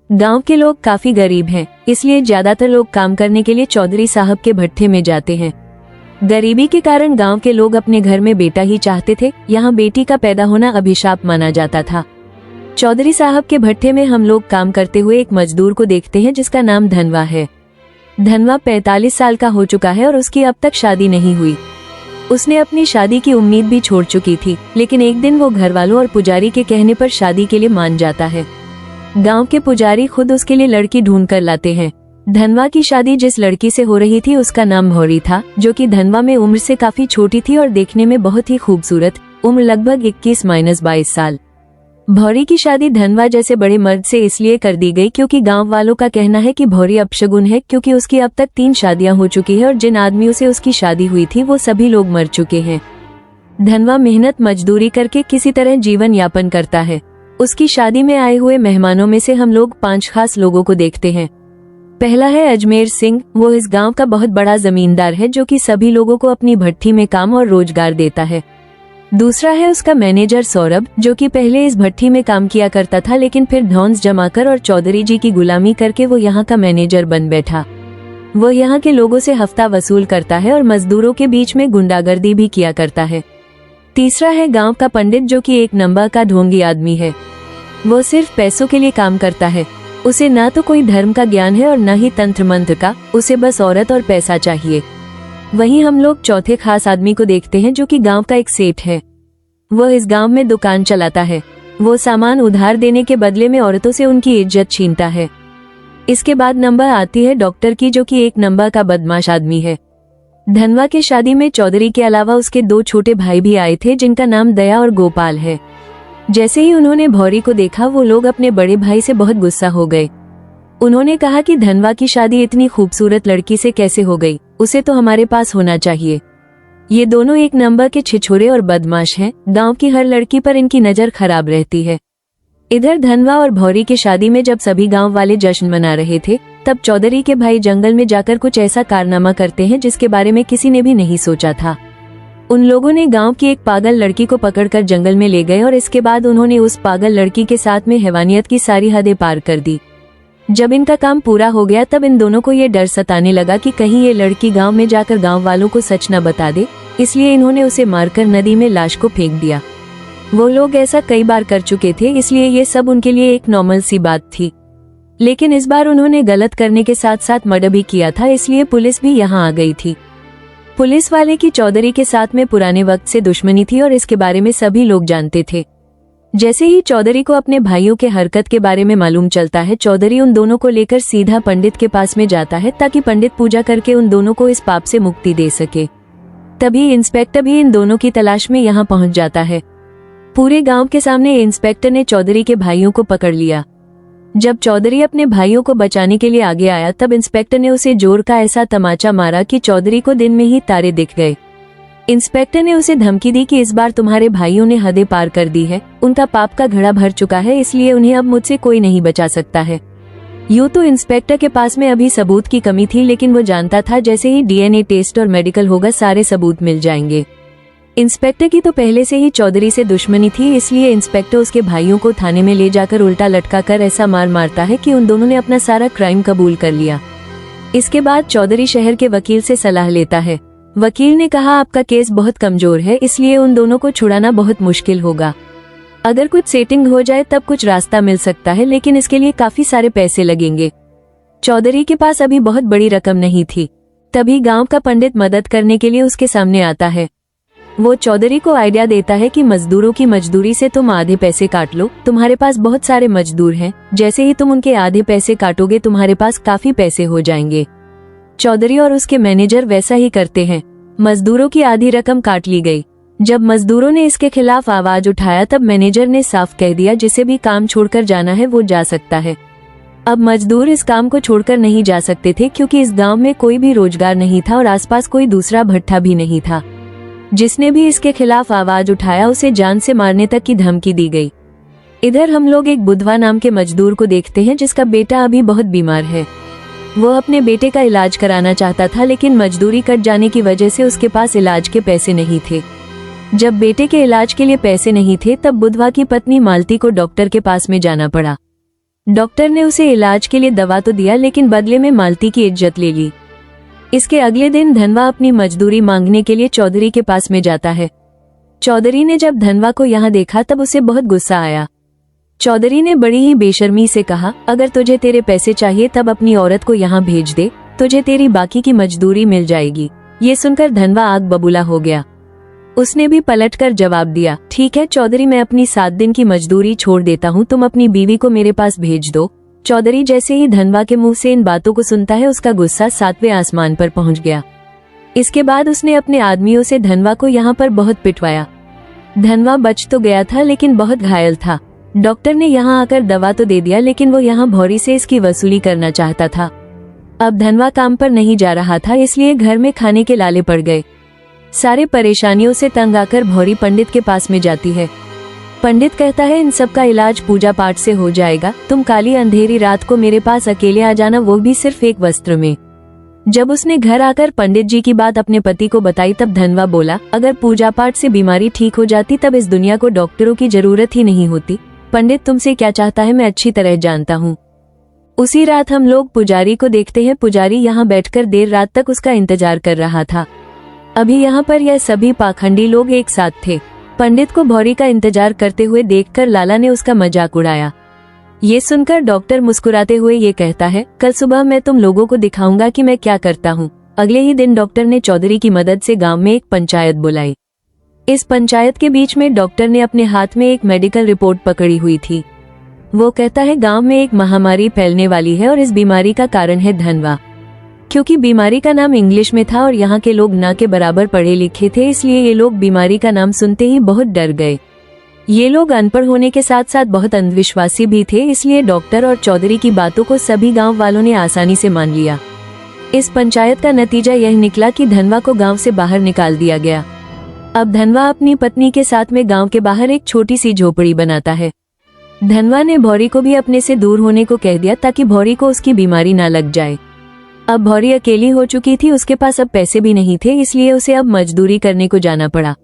गांव के लोग काफी गरीब हैं, इसलिए ज्यादातर लोग काम करने के लिए चौधरी साहब के भट्ठे में जाते हैं। गरीबी के कारण गांव के लोग अपने घर में बेटा ही चाहते थे। यहाँ बेटी का पैदा होना अभिशाप माना जाता था। चौधरी साहब के भट्ठे में हम लोग काम करते हुए एक मजदूर को देखते हैं जिसका नाम धनवा है। धनवा 45 साल का हो चुका है और उसकी अब तक शादी नहीं हुई। उसने अपनी शादी की उम्मीद भी छोड़ चुकी थी, लेकिन एक दिन वो घर वालों और पुजारी के कहने पर शादी के लिए मान जाता है। गांव के पुजारी खुद उसके लिए लड़की ढूंढ कर लाते हैं। धनवा की शादी जिस लड़की से हो रही थी उसका नाम भौरी था, जो कि धनवा में उम्र से काफी छोटी थी और देखने में बहुत ही खूबसूरत, उम्र लगभग 21-22 साल। भौरी की शादी धनवा जैसे बड़े मर्द से इसलिए कर दी गई क्योंकि गांव वालों का कहना है कि भौरी अपशगुन है, क्योंकि उसकी अब तक 3 शादियां हो चुकी है और जिन आदमियों से उसकी शादी हुई थी वो सभी लोग मर चुके हैं। धनवा मेहनत मजदूरी करके किसी तरह जीवन यापन करता है। उसकी शादी में आए हुए मेहमानों में से हम लोग 5 खास लोगों को देखते हैं। पहला है अजमेर सिंह। वो इस गांव का बहुत बड़ा जमींदार है जो कि सभी लोगों को अपनी भट्ठी में काम और रोजगार देता है। दूसरा है उसका मैनेजर सौरभ, जो कि पहले इस भट्ठी में काम किया करता था, लेकिन फिर धौंस जमाकर और चौधरी जी की गुलामी करके वो यहाँ का मैनेजर बन बैठा। वो यहाँ के लोगों से हफ्ता वसूल करता है और मजदूरों के बीच में गुंडागर्दी भी किया करता है। तीसरा है गांव का पंडित, जो कि एक नंबर का ढोंगी आदमी है। वो सिर्फ पैसों के लिए काम करता है। उसे ना तो कोई धर्म का ज्ञान है और न ही तंत्र मंत्र का, उसे बस औरत और पैसा चाहिए। वहीं हम लोग चौथे खास आदमी को देखते हैं, जो कि गांव का एक सेठ है। वह इस गांव में दुकान चलाता है। वो सामान उधार देने के बदले में औरतों से उनकी इज्जत छीनता है। इसके बाद नंबर आती है डॉक्टर की, जो कि एक नंबर का बदमाश आदमी है। धनवा के शादी में चौधरी के अलावा उसके 2 छोटे भाई भी आए थे, जिनका नाम दया और गोपाल है। जैसे ही उन्होंने भौरी को देखा वो लोग अपने बड़े भाई से बहुत गुस्सा हो गए। उन्होंने कहा कि धनवा की शादी इतनी खूबसूरत लड़की से कैसे हो गई, उसे तो हमारे पास होना चाहिए। ये दोनों एक नंबर के छिछोरे और बदमाश हैं। गांव की हर लड़की पर इनकी नजर खराब रहती है। इधर धनवा और भौरी की शादी में जब सभी गांव वाले जश्न मना रहे थे, तब चौधरी के भाई जंगल में जाकर कुछ ऐसा कारनामा करते हैं जिसके बारे में किसी ने भी नहीं सोचा था। उन लोगों ने गांव की एक पागल लड़की को पकड़कर जंगल में ले गए और इसके बाद उन्होंने उस पागल लड़की के साथ में हैवानियत की सारी हदें पार कर दी। जब इनका काम पूरा हो गया तब इन दोनों को ये डर सताने लगा कि कहीं ये लड़की गांव में जाकर गांव वालों को सच न बता दे, इसलिए इन्होंने उसे मारकर नदी में लाश को फेंक दिया। वो लोग ऐसा कई बार कर चुके थे, इसलिए ये सब उनके लिए एक नॉर्मल सी बात थी। लेकिन इस बार उन्होंने गलत करने के साथ साथ मर्डर भी किया था, इसलिए पुलिस भी यहाँ आ गई थी। पुलिस वाले की चौधरी के साथ में पुराने वक्त से दुश्मनी थी और इसके बारे में सभी लोग जानते थे। जैसे ही चौधरी को अपने भाइयों के हरकत के बारे में मालूम चलता है, चौधरी उन दोनों को लेकर सीधा पंडित के पास में जाता है ताकि पंडित पूजा करके उन दोनों को इस पाप से मुक्ति दे सके। तभी इंस्पेक्टर भी इन दोनों की तलाश में यहाँ पहुँच जाता है। पूरे गांव के सामने इंस्पेक्टर ने चौधरी के भाइयों को पकड़ लिया। जब चौधरी अपने भाइयों को बचाने के लिए आगे आया तब इंस्पेक्टर ने उसे जोर का ऐसा तमाचा मारा कि चौधरी को दिन में ही तारे दिख गए। इंस्पेक्टर ने उसे धमकी दी कि इस बार तुम्हारे भाइयों ने हदें पार कर दी है, उनका पाप का घड़ा भर चुका है, इसलिए उन्हें अब मुझसे कोई नहीं बचा सकता है। यूं तो इंस्पेक्टर के पास में अभी सबूत की कमी थी, लेकिन वो जानता था जैसे ही डीएनए टेस्ट और मेडिकल होगा सारे सबूत मिल जाएंगे। इंस्पेक्टर की तो पहले से ही चौधरी से दुश्मनी थी, इसलिए इंस्पेक्टर उसके भाइयों को थाने में ले जाकर उल्टा लटका कर ऐसा मार मारता है कि उन दोनों ने अपना सारा क्राइम कबूल कर लिया। इसके बाद चौधरी शहर के वकील से सलाह लेता है। वकील ने कहा आपका केस बहुत कमजोर है, इसलिए उन दोनों को छुड़ाना बहुत मुश्किल होगा। अगर कुछ सेटिंग हो जाए तब कुछ रास्ता मिल सकता है, लेकिन इसके लिए काफी सारे पैसे लगेंगे। चौधरी के पास अभी बहुत बड़ी रकम नहीं थी। तभी गांव का पंडित मदद करने के लिए उसके सामने आता है। वो चौधरी को आइडिया देता है कि मजदूरों की मजदूरी से तुम आधे पैसे काट लो, तुम्हारे पास बहुत सारे मजदूर हैं, जैसे ही तुम उनके आधे पैसे काटोगे तुम्हारे पास काफी पैसे हो जाएंगे। चौधरी और उसके मैनेजर वैसा ही करते हैं। मजदूरों की आधी रकम काट ली गई। जब मजदूरों ने इसके खिलाफ आवाज उठाया तब मैनेजर ने साफ कह दिया जिसे भी काम छोड़कर जाना है वो जा सकता है। अब मजदूर इस काम को छोड़कर नहीं जा सकते थे क्योंकि इस गांव में कोई भी रोजगार नहीं था और आसपास कोई दूसरा भट्ठा भी नहीं था। जिसने भी इसके खिलाफ आवाज उठाया उसे जान से मारने तक की धमकी दी गई। इधर हम लोग एक बुधवा नाम के मजदूर को देखते हैं जिसका बेटा अभी बहुत बीमार है। वो अपने बेटे का इलाज कराना चाहता था, लेकिन मजदूरी कट जाने की वजह से उसके पास इलाज के पैसे नहीं थे। जब बेटे के इलाज के लिए पैसे नहीं थे तब बुधवा की पत्नी मालती को डॉक्टर के पास में जाना पड़ा। डॉक्टर ने उसे इलाज के लिए दवा तो दिया, लेकिन बदले में मालती की इज्जत ले ली। इसके अगले दिन धनवा अपनी मजदूरी मांगने के लिए चौधरी के पास में जाता है। चौधरी ने जब धनवा को यहाँ देखा तब उसे बहुत गुस्सा आया। चौधरी ने बड़ी ही बेशर्मी से कहा, अगर तुझे तेरे पैसे चाहिए तब अपनी औरत को यहाँ भेज दे, तुझे तेरी बाकी की मजदूरी मिल जाएगी। ये सुनकर धनवा आग बबूला हो गया। उसने भी पलटकर जवाब दिया, ठीक है चौधरी, मैं अपनी 7 दिन की मजदूरी छोड़ देता हूँ, तुम अपनी बीवी को मेरे पास भेज दो। चौधरी जैसे ही धनवा के मुंह से इन बातों को सुनता है, उसका गुस्सा 7वें आसमान पर पहुंच गया। इसके बाद उसने अपने आदमियों से धनवा को यहाँ पर बहुत पिटवाया। धनवा बच तो गया था लेकिन बहुत घायल था। डॉक्टर ने यहाँ आकर दवा तो दे दिया, लेकिन वो यहाँ भौरी से इसकी वसूली करना चाहता था। अब धनवा काम पर नहीं जा रहा था, इसलिए घर में खाने के लाले पड़ गए। सारे परेशानियों से तंग आकर भौरी पंडित के पास में जाती है। पंडित कहता है, इन सब का इलाज पूजा पाठ से हो जाएगा, तुम काली अंधेरी रात को मेरे पास अकेले आ जाना, वो भी सिर्फ एक वस्त्र में। जब उसने घर आकर पंडित जी की बात अपने पति को बताई तब धनवा बोला, अगर पूजा पाठ से बीमारी ठीक हो जाती तब इस दुनिया को डॉक्टरों की जरूरत ही नहीं होती। पंडित तुमसे क्या चाहता है मैं अच्छी तरह जानता हूँ। उसी रात हम लोग पुजारी को देखते हैं। पुजारी यहाँ बैठकर देर रात तक उसका इंतजार कर रहा था। अभी यहाँ पर यह सभी पाखंडी लोग एक साथ थे। पंडित को भौरी का इंतजार करते हुए देखकर लाला ने उसका मजाक उड़ाया। ये सुनकर डॉक्टर मुस्कुराते हुए ये कहता है, कल सुबह मैं तुम लोगों को दिखाऊंगा कि मैं क्या करता हूँ। अगले ही दिन डॉक्टर ने चौधरी की मदद से गांव में एक पंचायत बुलाई। इस पंचायत के बीच में डॉक्टर ने अपने हाथ में एक मेडिकल रिपोर्ट पकड़ी हुई थी। वो कहता है, गांव में एक महामारी फैलने वाली है और इस बीमारी का कारण है धनवा। क्योंकि बीमारी का नाम इंग्लिश में था और यहाँ के लोग ना के बराबर पढ़े लिखे थे, इसलिए ये लोग बीमारी का नाम सुनते ही बहुत डर गए। ये लोग अनपढ़ होने के साथ साथ बहुत अंधविश्वासी भी थे, इसलिए डॉक्टर और चौधरी की बातों को सभी गांव वालों ने आसानी से मान लिया। इस पंचायत का नतीजा यह निकला कि धनवा को गांव से बाहर निकाल दिया गया। अब धनवा अपनी पत्नी के साथ में गांव के बाहर एक छोटी सी झोपड़ी बनाता है। धनवा ने भौरी को भी अपने से दूर होने को कह दिया ताकि भौरी को उसकी बीमारी ना लग जाए। अब भौरी अकेली हो चुकी थी, उसके पास अब पैसे भी नहीं थे, इसलिए उसे अब मजदूरी करने को जाना पड़ा।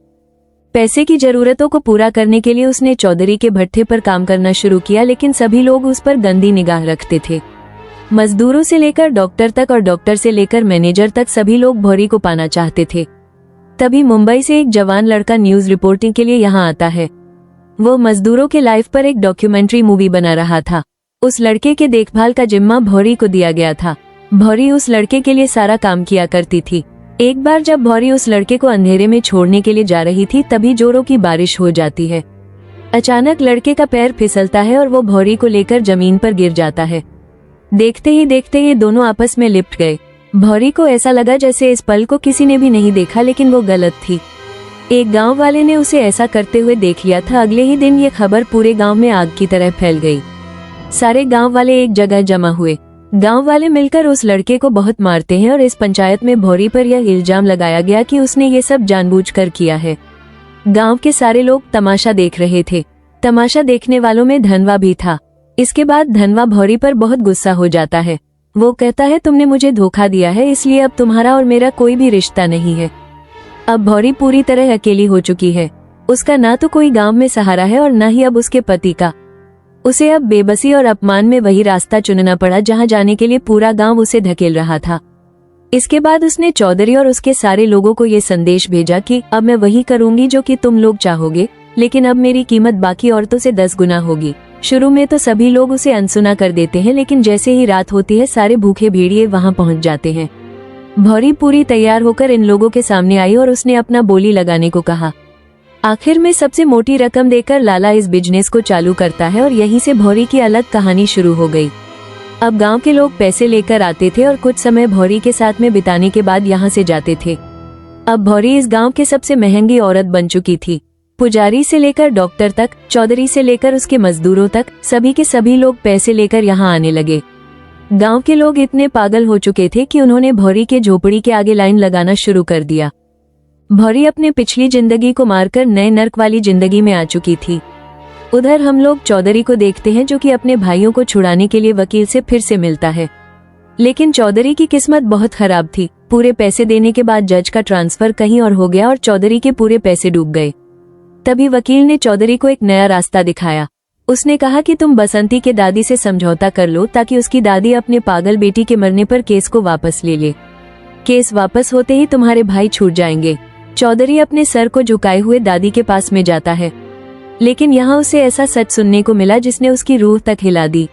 पैसे की जरूरतों को पूरा करने के लिए उसने चौधरी के भट्ठे पर काम करना शुरू किया, लेकिन सभी लोग उस पर गंदी निगाह रखते थे। मजदूरों से लेकर डॉक्टर तक और डॉक्टर से लेकर मैनेजर तक सभी लोग भौरी को पाना चाहते थे। तभी मुंबई से एक जवान लड़का न्यूज रिपोर्टिंग के लिए यहाँ आता है। वो मजदूरों के लाइफ पर एक डॉक्यूमेंट्री मूवी बना रहा था। उस लड़के के देखभाल का जिम्मा भौरी को दिया गया था। भौरी उस लड़के के लिए सारा काम किया करती थी। एक बार जब भौरी उस लड़के को अंधेरे में छोड़ने के लिए जा रही थी, तभी जोरों की बारिश हो जाती है। अचानक लड़के का पैर फिसलता है और वो भौरी को लेकर जमीन पर गिर जाता है। देखते ही देखते ये दोनों आपस में लिपट गए। भौरी को ऐसा लगा जैसे इस पल को किसी ने भी नहीं देखा, लेकिन वो गलत थी। एक गांव वाले ने उसे ऐसा करते हुए देख लिया था। अगले ही दिन ये खबर पूरे गांव में आग की तरह फैल गई। सारे गांव वाले एक जगह जमा हुए। गांव वाले मिलकर उस लड़के को बहुत मारते हैं और इस पंचायत में भौरी पर यह इल्जाम लगाया गया कि उसने ये सब जानबूझकर किया है। गांव के सारे लोग तमाशा देख रहे थे। तमाशा देखने वालों में धनवा भी था। इसके बाद धनवा भौरी पर बहुत गुस्सा हो जाता है। वो कहता है, तुमने मुझे धोखा दिया है, इसलिए अब तुम्हारा और मेरा कोई भी रिश्ता नहीं है। अब भौरी पूरी तरह अकेली हो चुकी है। उसका ना तो कोई गांव में सहारा है और ना ही अब उसके पति का। उसे अब बेबसी और अपमान में वही रास्ता चुनना पड़ा जहां जाने के लिए पूरा गांव उसे धकेल रहा था। इसके बाद उसने चौधरी और उसके सारे लोगों को ये संदेश भेजा कि अब मैं वही करूंगी जो कि तुम लोग चाहोगे, लेकिन अब मेरी कीमत बाकी औरतों से 10 गुना होगी। शुरू में तो सभी लोग उसे अनसुना कर देते हैं, लेकिन जैसे ही रात होती है सारे भूखे भेड़िए वहां पहुंच जाते हैं। भौरी पूरी तैयार होकर इन लोगों के सामने आई और उसने अपना बोली लगाने को कहा। आखिर में सबसे मोटी रकम देकर लाला इस बिजनेस को चालू करता है और यहीं से भौरी की अलग कहानी शुरू हो गई। अब गांव के लोग पैसे लेकर आते थे और कुछ समय भौरी के साथ में बिताने के बाद यहाँ से जाते थे। अब भौरी इस गांव के सबसे महंगी औरत बन चुकी थी। पुजारी से लेकर डॉक्टर तक, चौधरी से लेकर उसके मजदूरों तक, सभी के सभी लोग पैसे लेकर यहाँ आने लगे। गांव के लोग इतने पागल हो चुके थे कि उन्होंने भौरी के झोपड़ी के आगे लाइन लगाना शुरू कर दिया। भौरी अपने पिछली जिंदगी को मारकर नए नर्क वाली जिंदगी में आ चुकी थी। उधर हम लोग चौधरी को देखते हैं जो कि अपने भाइयों को छुड़ाने के लिए वकील से फिर से मिलता है। लेकिन चौधरी की किस्मत बहुत खराब थी। पूरे पैसे देने के बाद जज का ट्रांसफर कहीं और हो गया और चौधरी के पूरे पैसे डूब गए। तभी वकील ने चौधरी को एक नया रास्ता दिखाया। उसने कहा कि तुम बसंती के दादी से समझौता कर लो ताकि उसकी दादी अपने पागल बेटी के मरने पर केस को वापस ले ले। केस वापस होते ही तुम्हारे भाई छूट जाएंगे। चौधरी अपने सर को झुकाए हुए दादी के पास में जाता है, लेकिन यहाँ उसे ऐसा सच सुनने को मिला जिसने उसकी रूह तक हिला दी।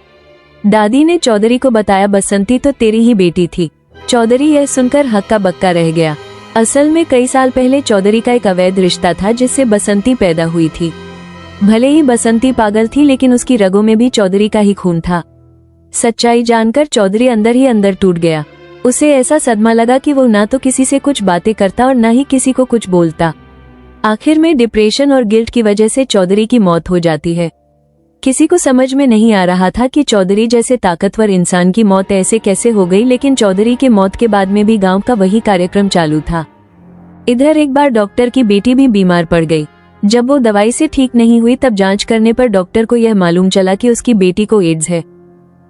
दादी ने चौधरी को बताया, बसंती तो तेरी ही बेटी थी। चौधरी यह सुनकर हक्का बक्का रह गया। असल में कई साल पहले चौधरी का एक अवैध रिश्ता था जिससे बसंती पैदा हुई थी। भले ही बसंती पागल थी, लेकिन उसकी रगों में भी चौधरी का ही खून था। सच्चाई जानकर चौधरी अंदर ही अंदर टूट गया। उसे ऐसा सदमा लगा कि वो ना तो किसी से कुछ बातें करता और ना ही किसी को कुछ बोलता। आखिर में डिप्रेशन और गिल्ट की वजह से चौधरी की मौत हो जाती है। किसी को समझ में नहीं आ रहा था कि चौधरी जैसे ताकतवर इंसान की मौत ऐसे कैसे हो गई, लेकिन चौधरी के मौत के बाद में भी गांव का वही कार्यक्रम चालू था। इधर एक बार डॉक्टर की बेटी भी बीमार पड़ गई। जब वो दवाई से ठीक नहीं हुई तब जांच करने पर डॉक्टर को यह मालूम चला कि उसकी बेटी को एड्स है।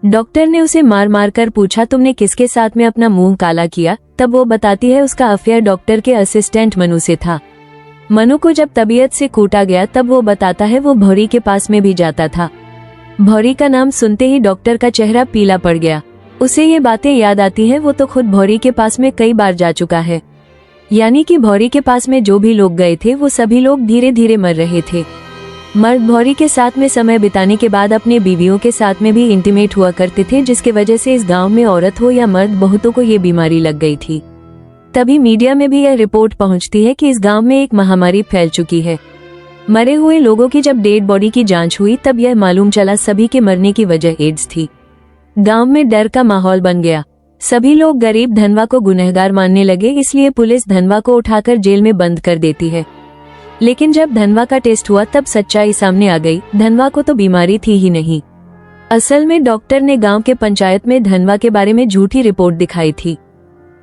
डॉक्टर ने उसे मार मार कर पूछा, तुमने किसके साथ में अपना मुंह काला किया? तब वो बताती है उसका अफेयर डॉक्टर के असिस्टेंट मनु से था। मनु को जब तबीयत से कूटा गया तब वो बताता है वो भौरी के पास में भी जाता था। भौरी का नाम सुनते ही डॉक्टर का चेहरा पीला पड़ गया। उसे ये बातें याद आती हैं, वो तो खुद भौरी के पास में कई बार जा चुका है। यानी कि भौरी के पास में जो भी लोग गए थे वो सभी लोग धीरे धीरे मर रहे थे। मर्द भौरी के साथ में समय बिताने के बाद अपने बीवियों के साथ में भी इंटीमेट हुआ करते थे, जिसके वजह से इस गांव में औरत हो या मर्द बहुतों को ये बीमारी लग गई थी। तभी मीडिया में भी यह रिपोर्ट पहुंचती है कि इस गांव में एक महामारी फैल चुकी है। मरे हुए लोगों की जब डेड बॉडी की जांच हुई तब यह मालूम चला सभी के मरने की वजह एड्स थी। गांव में डर का माहौल बन गया। सभी लोग गरीब धनवा को गुनहगार मानने लगे, इसलिए पुलिस धनवा को उठाकर जेल में बंद कर देती है। लेकिन जब धनवा का टेस्ट हुआ तब सच्चाई सामने आ गई, धनवा को तो बीमारी थी ही नहीं। असल में डॉक्टर ने गांव के पंचायत में धनवा के बारे में झूठी रिपोर्ट दिखाई थी।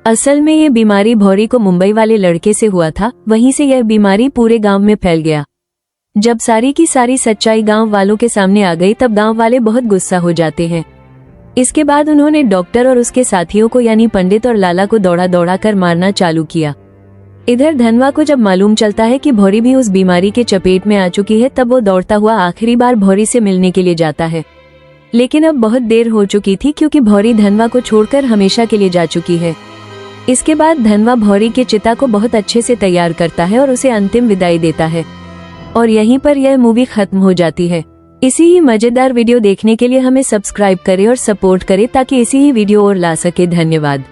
असल में ये बीमारी भौरी को मुंबई वाले लड़के से हुआ था, वहीं से यह बीमारी पूरे गांव में फैल गया। जब सारी की सारी सच्चाई गांव वालों के सामने आ गई तब गांव वाले बहुत गुस्सा हो जाते हैं। इसके बाद उन्होंने डॉक्टर और उसके साथियों को यानी पंडित और लाला को दौड़ा दौड़ा कर मारना चालू किया। इधर धनवा को जब मालूम चलता है कि भौरी भी उस बीमारी के चपेट में आ चुकी है तब वो दौड़ता हुआ आखिरी बार भौरी से मिलने के लिए जाता है। लेकिन अब बहुत देर हो चुकी थी क्योंकि भौरी धनवा को छोड़कर हमेशा के लिए जा चुकी है। इसके बाद धनवा भौरी के चिता को बहुत अच्छे से तैयार करता है और उसे अंतिम विदाई देता है और यहीं पर यह मूवी खत्म हो जाती है। इसी ही मजेदार वीडियो देखने के लिए हमें सब्सक्राइब करें और सपोर्ट करें ताकि इसी ही वीडियो और ला सके। धन्यवाद।